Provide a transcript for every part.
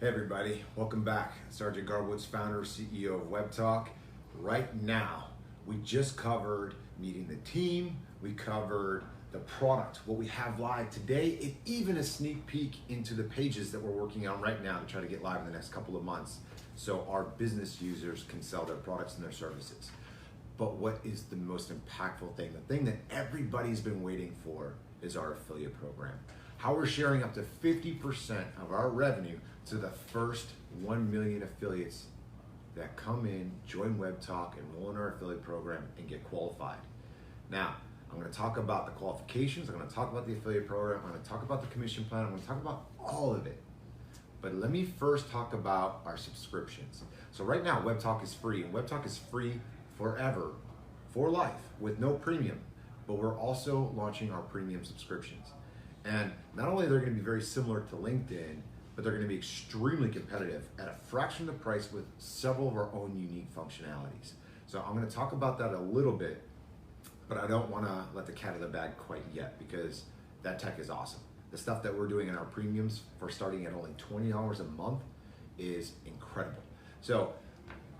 Hey everybody, welcome back. Sergeant Garwood's founder, CEO of Webtalk. Right now, we just covered meeting the team, we covered the product, what we have live today, and even a sneak peek into the pages that we're working on right now to try to get live in the next couple of months so our business users can sell their products and their services. But what is the most impactful thing, the thing that everybody's been waiting for, is our affiliate program. How we're sharing up to 50% of our revenue to the first 1 million affiliates that come in, join Webtalk, enroll in our affiliate program, and get qualified. Now, I'm going to talk about the qualifications, I'm going to talk about the affiliate program, I'm going to talk about the commission plan, I'm going to talk about all of it. But let me first talk about our subscriptions. So right now, Webtalk is free, and Webtalk is free forever, for life, with no premium. But we're also launching our premium subscriptions. And not only are they going to be very similar to LinkedIn, but they're going to be extremely competitive at a fraction of the price with several of our own unique functionalities. So I'm going to talk about that a little bit, but I don't want to let the cat out of the bag quite yet because that tech is awesome. The stuff that we're doing in our premiums for starting at only $20 a month is incredible. So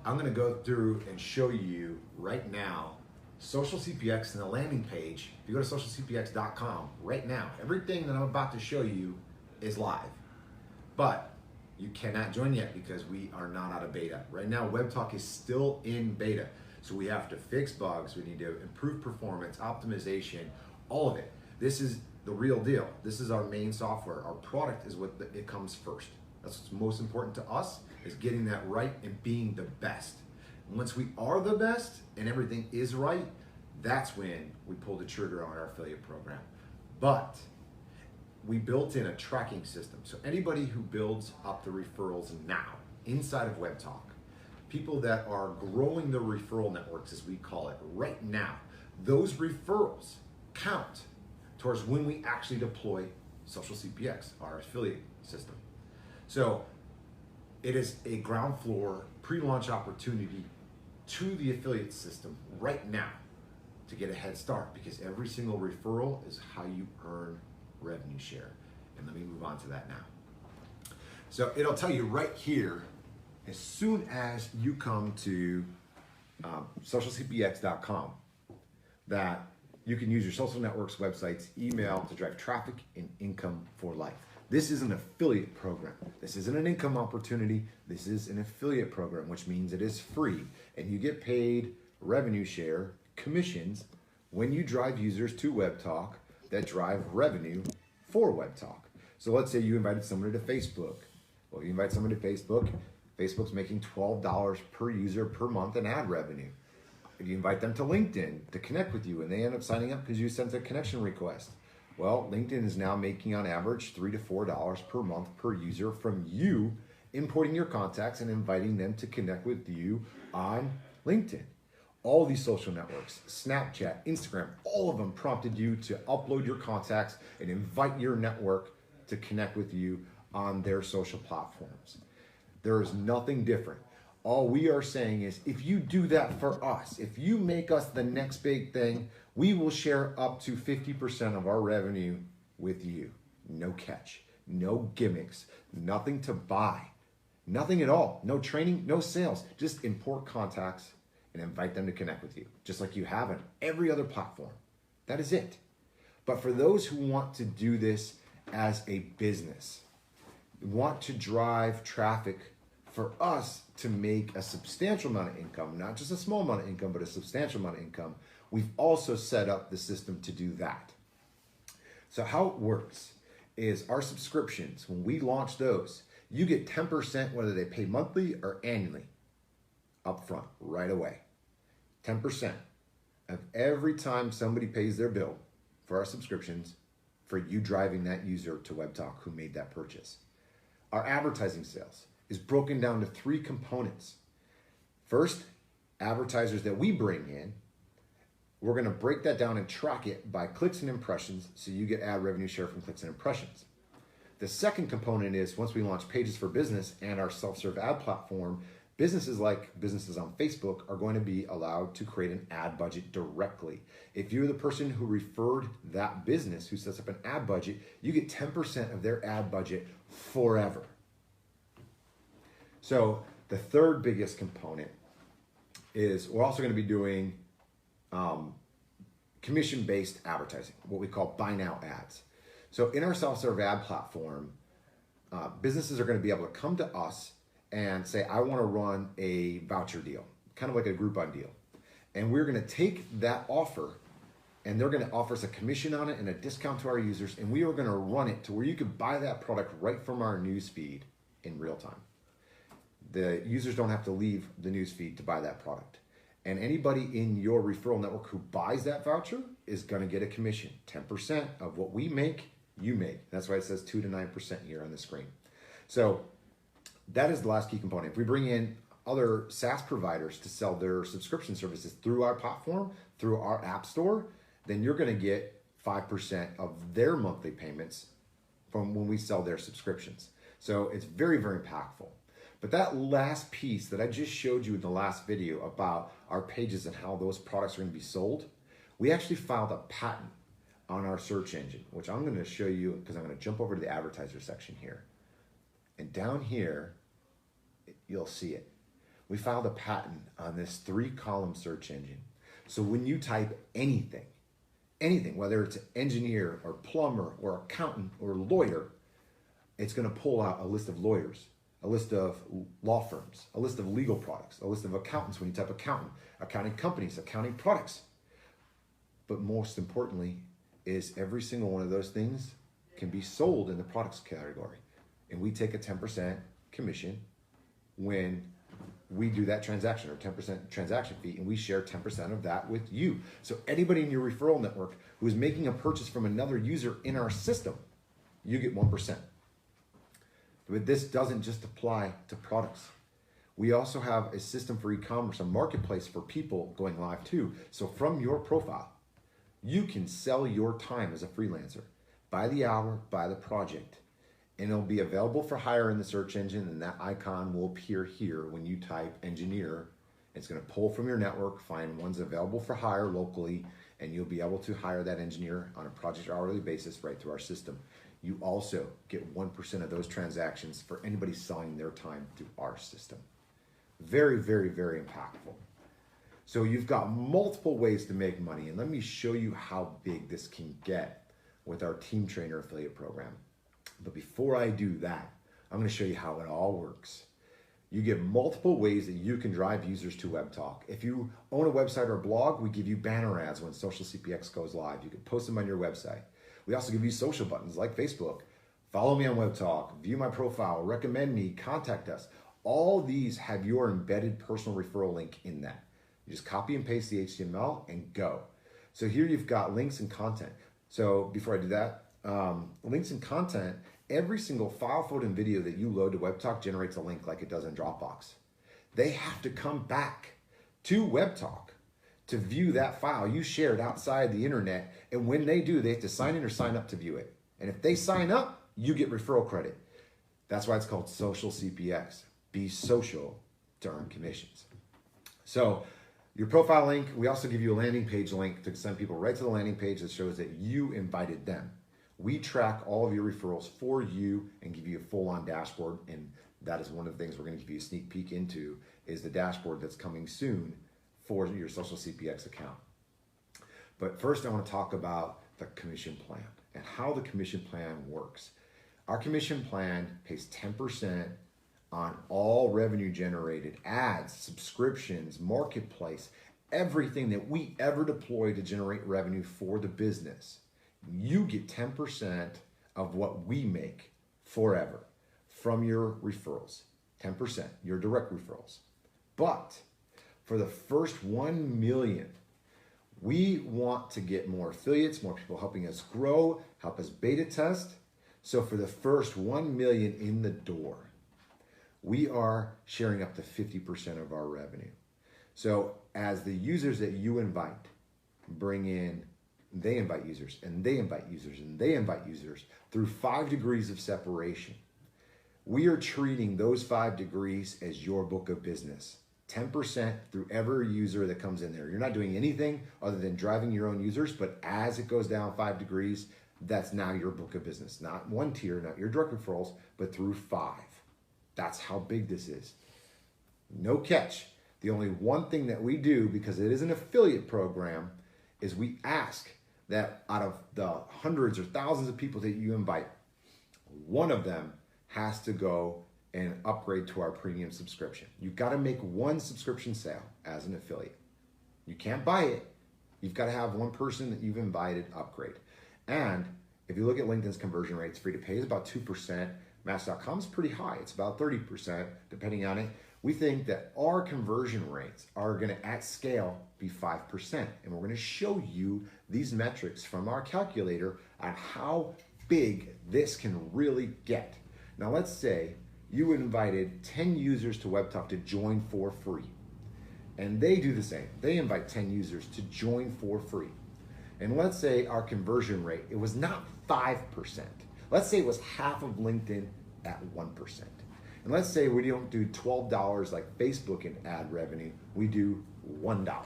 I'm going to go through and show you right now Social CPX and the landing page. If you go to socialcpx.com right now, everything that I'm about to show you is live. But you cannot join yet because we are not out of beta. Right now, Webtalk is still in beta. So we have to fix bugs, we need to improve performance, optimization, all of it. This is the real deal. This is our main software. Our product is what it comes first. That's what's most important to us, is getting that right and being the best. And once we are the best and everything is right, that's when we pull the trigger on our affiliate program. But we built in a tracking system. So anybody who builds up the referrals now inside of Webtalk, people that are growing the referral networks, as we call it, right now, those referrals count towards when we actually deploy Social CPX, our affiliate system. So it is a ground floor pre-launch opportunity to the affiliate system right now to get a head start, because every single referral is how you earn revenue share. And let me move on to that now. So it'll tell you right here, as soon as you come to socialcpx.com, that you can use your social networks, websites, email to drive traffic and income for life. This is an affiliate program. This isn't an income opportunity. This is an affiliate program, which means it is free. And you get paid revenue share commissions when you drive users to Webtalk that drive revenue for Webtalk. So let's say you invited somebody to Facebook. Well, you invite somebody to Facebook, Facebook's making $12 per user per month in ad revenue. If you invite them to LinkedIn to connect with you and they end up signing up because you sent a connection request, well, LinkedIn is now making on average $3 to $4 per month per user from you importing your contacts and inviting them to connect with you on LinkedIn. All these social networks, Snapchat, Instagram, all of them prompted you to upload your contacts and invite your network to connect with you on their social platforms. There is nothing different. All we are saying is, if you do that for us, if you make us the next big thing, we will share up to 50% of our revenue with you. No catch, no gimmicks, nothing to buy, nothing at all. No training, no sales, just import contacts and invite them to connect with you, just like you have on every other platform. That is it. But for those who want to do this as a business, want to drive traffic for us to make a substantial amount of income, not just a small amount of income, but a substantial amount of income, we've also set up the system to do that. So how it works is our subscriptions, when we launch those, you get 10% whether they pay monthly or annually, up front, right away. 10% of every time somebody pays their bill for our subscriptions, for you driving that user to Webtalk who made that purchase. Our advertising sales is broken down to 3 components. First, advertisers that we bring in, we're gonna break that down and track it by clicks and impressions, so you get ad revenue share from clicks and impressions. The second component is, once we launch Pages for Business and our self-serve ad platform, businesses like businesses on Facebook are going to be allowed to create an ad budget directly. If you're the person who referred that business, who sets up an ad budget, you get 10% of their ad budget forever. So the third biggest component is we're also going to be doing commission-based advertising, what we call buy now ads. So in our self-serve ad platform, businesses are going to be able to come to us and say, I want to run a voucher deal, kind of like a Groupon deal. And we're going to take that offer and they're going to offer us a commission on it and a discount to our users. And we are going to run it to where you can buy that product right from our newsfeed in real time. The users don't have to leave the newsfeed to buy that product. And anybody in your referral network who buys that voucher is going to get a commission. 10% of what we make, you make. That's why it says 2 to 9% here on the screen. So that is the last key component. If we bring in other SaaS providers to sell their subscription services through our platform, through our app store, then you're going to get 5% of their monthly payments from when we sell their subscriptions. So it's very, very impactful. But that last piece that I just showed you in the last video about our pages and how those products are going to be sold, we actually filed a patent on our search engine, which I'm going to show you because I'm going to jump over to the advertiser section here. And down here, you'll see it. We filed a patent on this 3-column search engine. So when you type anything, whether it's engineer or plumber or accountant or lawyer, it's going to pull out a list of lawyers, a list of law firms, a list of legal products, a list of accountants when you type accountant, accounting companies, accounting products. But most importantly is every single one of those things can be sold in the products category. And we take a 10% commission when we do that transaction, or 10% transaction fee, and we share 10% of that with you. So anybody in your referral network who is making a purchase from another user in our system, you get 1%. But this doesn't just apply to products. We also have a system for e-commerce, a marketplace for people going live too. So from your profile, you can sell your time as a freelancer by the hour, by the project. And it'll be available for hire in the search engine, and that icon will appear here when you type engineer. It's going to pull from your network, find ones available for hire locally, and you'll be able to hire that engineer on a project or hourly basis right through our system. You also get 1% of those transactions for anybody selling their time through our system. Very, very, very impactful. So you've got multiple ways to make money, and let me show you how big this can get with our Team Trainer affiliate program. But before I do that, I'm going to show you how it all works. You get multiple ways that you can drive users to Webtalk. If you own a website or a blog, we give you banner ads when Social CPX goes live. You can post them on your website. We also give you social buttons like Facebook. Follow me on Webtalk, view my profile, recommend me, contact us. All these have your embedded personal referral link in that. You just copy and paste the HTML and go. So here you've got links and content. So before I do that, links and content, every single file, photo, and video that you load to Webtalk generates a link like it does in Dropbox. They have to come back to Webtalk to view that file you shared outside the internet. And when they do, they have to sign in or sign up to view it. And if they sign up, you get referral credit. That's why it's called Social CPX. Be social to earn commissions. So your profile link, we also give you a landing page link to send people right to the landing page that shows that you invited them. We track all of your referrals for you and give you a full-on dashboard, and that is one of the things we're going to give you a sneak peek into is the dashboard that's coming soon for your Social CPX account. But first I want to talk about the commission plan and how the commission plan works. Our commission plan pays 10% on all revenue generated, ads, subscriptions, marketplace, everything that we ever deploy to generate revenue for the business. You get 10% of what we make forever from your referrals, 10%, your direct referrals. But for the first 1 million, we want to get more affiliates, more people helping us grow, help us beta test. So for the first 1 million in the door, we are sharing up to 50% of our revenue. So as the users that you invite bring in, they invite users, and they invite users, and they invite users through 5 degrees of separation. We are treating those 5 degrees as your book of business. 10% through every user that comes in there. You're not doing anything other than driving your own users, but as it goes down 5 degrees, that's now your book of business. Not one tier, not your direct referrals, but through 5. That's how big this is. No catch. The only one thing that we do, because it is an affiliate program, is we ask that out of the hundreds or thousands of people that you invite, one of them has to go and upgrade to our premium subscription. You've got to make one subscription sale as an affiliate. You can't buy it. You've got to have one person that you've invited upgrade. And if you look at LinkedIn's conversion rates, free to pay is about 2%. Match.com is pretty high. It's about 30%, depending on it. We think that our conversion rates are going to, at scale, be 5%. And we're going to show you these metrics from our calculator on how big this can really get. Now, let's say you invited 10 users to Webtalk to join for free. And they do the same. They invite 10 users to join for free. And let's say our conversion rate, it was not 5%. Let's say it was half of LinkedIn at 1%. And let's say we don't do $12 like Facebook in ad revenue, we do $1.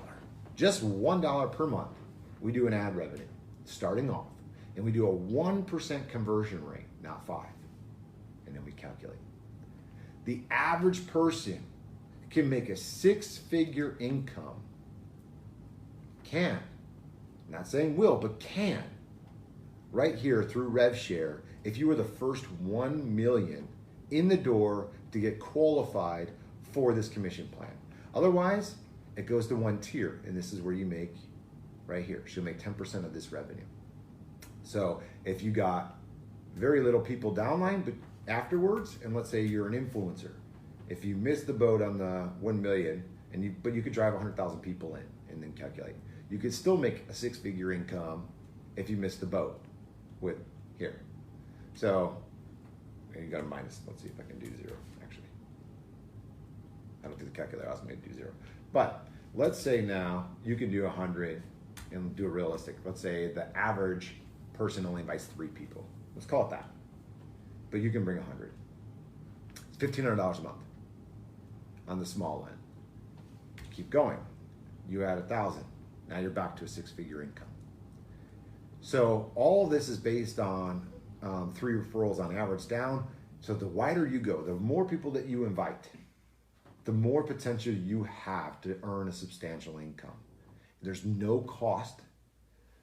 Just $1 per month, we do an ad revenue, starting off. And we do a 1% conversion rate, not 5. And then we calculate. The average person can make a 6-figure income, can, not saying will, but can, right here through RevShare, if you were the first 1 million in the door to get qualified for this commission plan. Otherwise, it goes to one tier, and this is where you make, right here, she'll make 10% of this revenue. So if you got very little people downline, but afterwards, and let's say you're an influencer, if you miss the boat on the 1 million, but you could drive 100,000 people in and then calculate, you could still make a 6-figure income if you missed the boat with here. So, and you got a minus, let's see if I can do 0, actually. I don't think the calculator allows me to do 0. But let's say now you can do 100 and do a realistic. Let's say the average person only invites 3 people. Let's call it that. But you can bring 100. It's $1,500 a month on the small end. Keep going. You add 1,000. Now you're back to a 6-figure income. So all of this is based on 3 referrals on average down. So the wider you go, the more people that you invite, the more potential you have to earn a substantial income. There's no cost.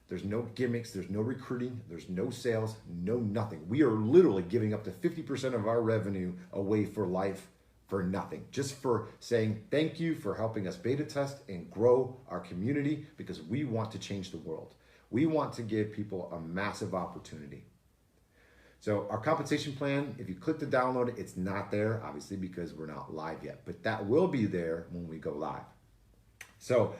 There's no gimmicks. There's no recruiting. There's no sales. No nothing. We are literally giving up to 50% of our revenue away for life for nothing. Just for saying thank you for helping us beta test and grow our community, because we want to change the world. We want to give people a massive opportunity. So our compensation plan, if you click to download it, it's not there, obviously, because we're not live yet, but that will be there when we go live. So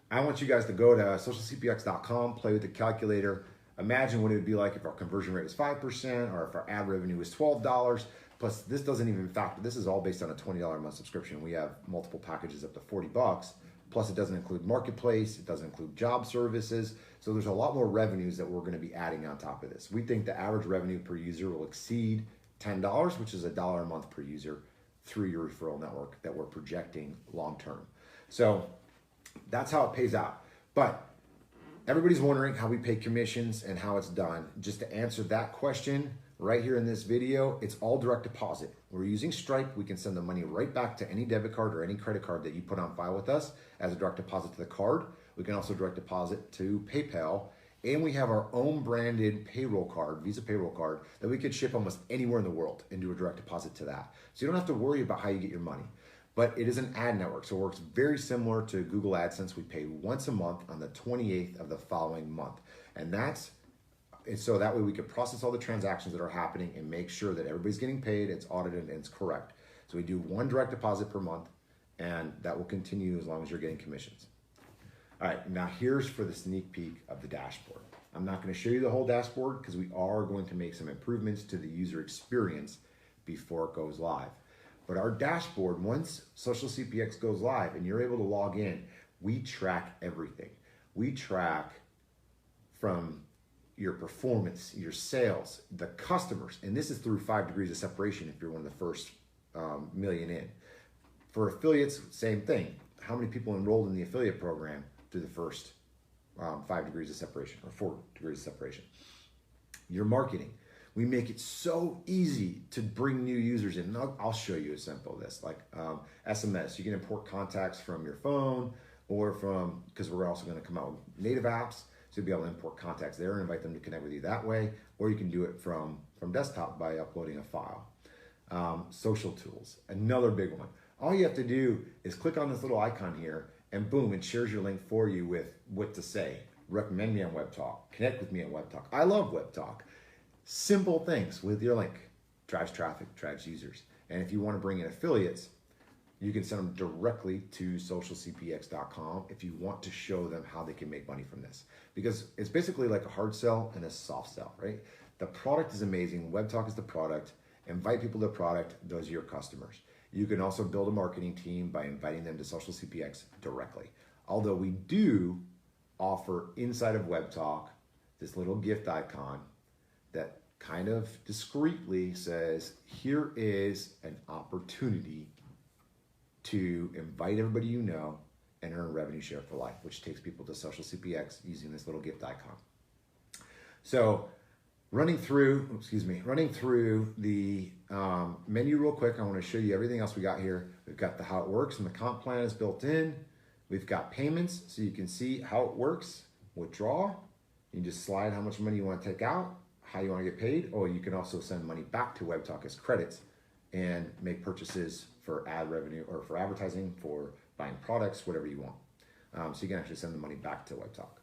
I want you guys to go to socialcpx.com, play with the calculator. Imagine what it would be like if our conversion rate was 5% or if our ad revenue was $12. Plus, this doesn't even factor, this is all based on a $20 a month subscription. We have multiple packages up to $40. Plus, it doesn't include marketplace, it doesn't include job services. So there's a lot more revenues that we're going to be adding on top of this. We think the average revenue per user will exceed $10, which is $1 a month per user through your referral network that we're projecting long term. So that's how it pays out. But everybody's wondering how we pay commissions and how it's done. Just to answer that question right here in this video, it's all direct deposit. We're using Stripe. We can send the money right back to any debit card or any credit card that you put on file with us as a direct deposit to the card. We can also direct deposit to PayPal. And we have our own branded payroll card, Visa payroll card, that we could ship almost anywhere in the world and do a direct deposit to that. So you don't have to worry about how you get your money. But it is an ad network, so it works very similar to Google AdSense. We pay once a month on the 28th of the following month. And so that way we can process all the transactions that are happening and make sure that everybody's getting paid, it's audited, and it's correct. So we do 1 direct deposit per month, and that will continue as long as you're getting commissions. All right, now here's for the sneak peek of the dashboard. I'm not going to show you the whole dashboard because we are going to make some improvements to the user experience before it goes live. But our dashboard, once Social CPX goes live and you're able to log in, we track everything. We track from your performance, your sales, the customers, and this is through 5 degrees of separation if you're one of the first million in. For affiliates, same thing. How many people enrolled in the affiliate program through the first 5 degrees of separation or 4 degrees of separation? Your marketing. We make it so easy to bring new users in. I'll show you a sample of this, like SMS. You can import contacts from your phone or from, because we're also going to come out with native apps, so you'll be able to import contacts there and invite them to connect with you that way, or you can do it from desktop by uploading a file. Social tools, another big one. All you have to do is click on this little icon here, and boom, it shares your link for you with what to say. Recommend me on Webtalk. Connect with me on Webtalk. I love Webtalk. Simple things with your link. Drives traffic, drives users. And if you want to bring in affiliates, you can send them directly to socialcpx.com if you want to show them how they can make money from this. Because it's basically like a hard sell and a soft sell, right? The product is amazing. Webtalk is the product. Invite people to the product. Those are your customers. You can also build a marketing team by inviting them to Social CPX directly. Although we do offer inside of Webtalk this little gift icon that kind of discreetly says, here is an opportunity to invite everybody you know and earn a revenue share for life, which takes people to Social CPX using this little gift icon. So running through the menu real quick, I want to show you everything else we got here. We've got the how it works, and the comp plan is built in. We've got payments, so you can see how it works. Withdraw, you can just slide how much money you want to take out, how you want to get paid, or you can also send money back to Webtalk as credits and make purchases for ad revenue or for advertising, for buying products, whatever you want. So you can actually send the money back to Webtalk.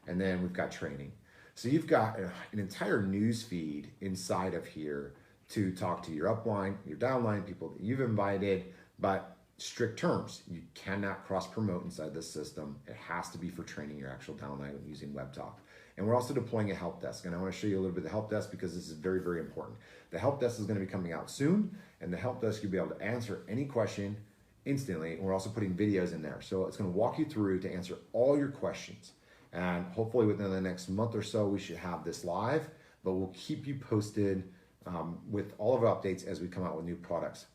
And then we've got training. So you've got an entire news feed inside of here to talk to your upline, your downline, people that you've invited, but strict terms. You cannot cross-promote inside this system. It has to be for training your actual downline using Webtalk. And we're also deploying a help desk. And I want to show you a little bit of the help desk because this is very, very important. The help desk is going to be coming out soon. And the help desk, you'll be able to answer any question instantly. And we're also putting videos in there. So it's going to walk you through to answer all your questions. And hopefully within the next month or so, we should have this live. But we'll keep you posted with all of our updates as we come out with new products.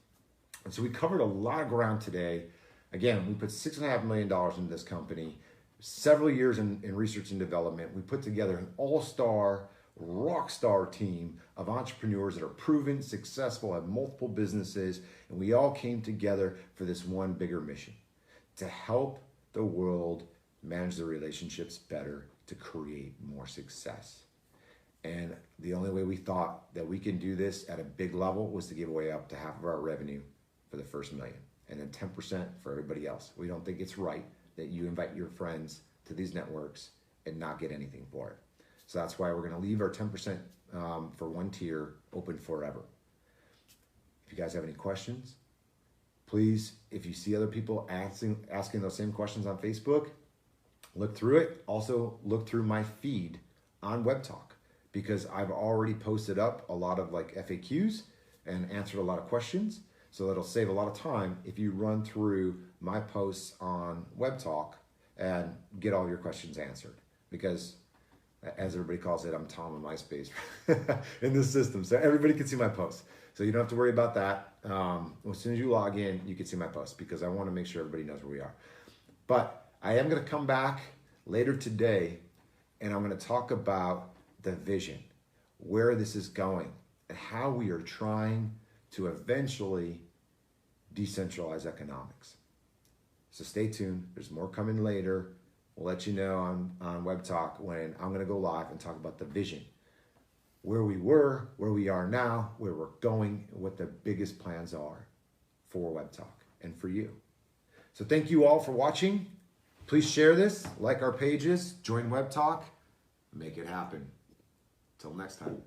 And so we covered a lot of ground today. Again, we put $6.5 million into this company, several years in research and development. We put together an all-star, rock star team of entrepreneurs that are proven, successful, have multiple businesses, and we all came together for this one bigger mission, to help the world manage their relationships better, to create more success. And the only way we thought that we can do this at a big level was to give away up to half of our revenue for the first million, and then 10% for everybody else. We don't think it's right that you invite your friends to these networks and not get anything for it. So that's why we're going to leave our 10% for one tier open forever. If you guys have any questions, please, if you see other people asking those same questions on Facebook, look through it. Also look through my feed on Webtalk, because I've already posted up a lot of like FAQs and answered a lot of questions. So that'll save a lot of time if you run through my posts on Webtalk and get all your questions answered. Because as everybody calls it, I'm Tom in MySpace in this system. So everybody can see my posts. So you don't have to worry about that. As soon as you log in, you can see my posts, because I want to make sure everybody knows where we are. But I am going to come back later today, and I'm going to talk about the vision, where this is going, and how we are trying to eventually decentralize economics. So stay tuned. There's more coming later. We'll let you know on Webtalk when I'm going to go live and talk about the vision, where we were, where we are now, where we're going, and what the biggest plans are for Webtalk and for you. So thank you all for watching. Please share this, like our pages, join Webtalk, make it happen. Till next time.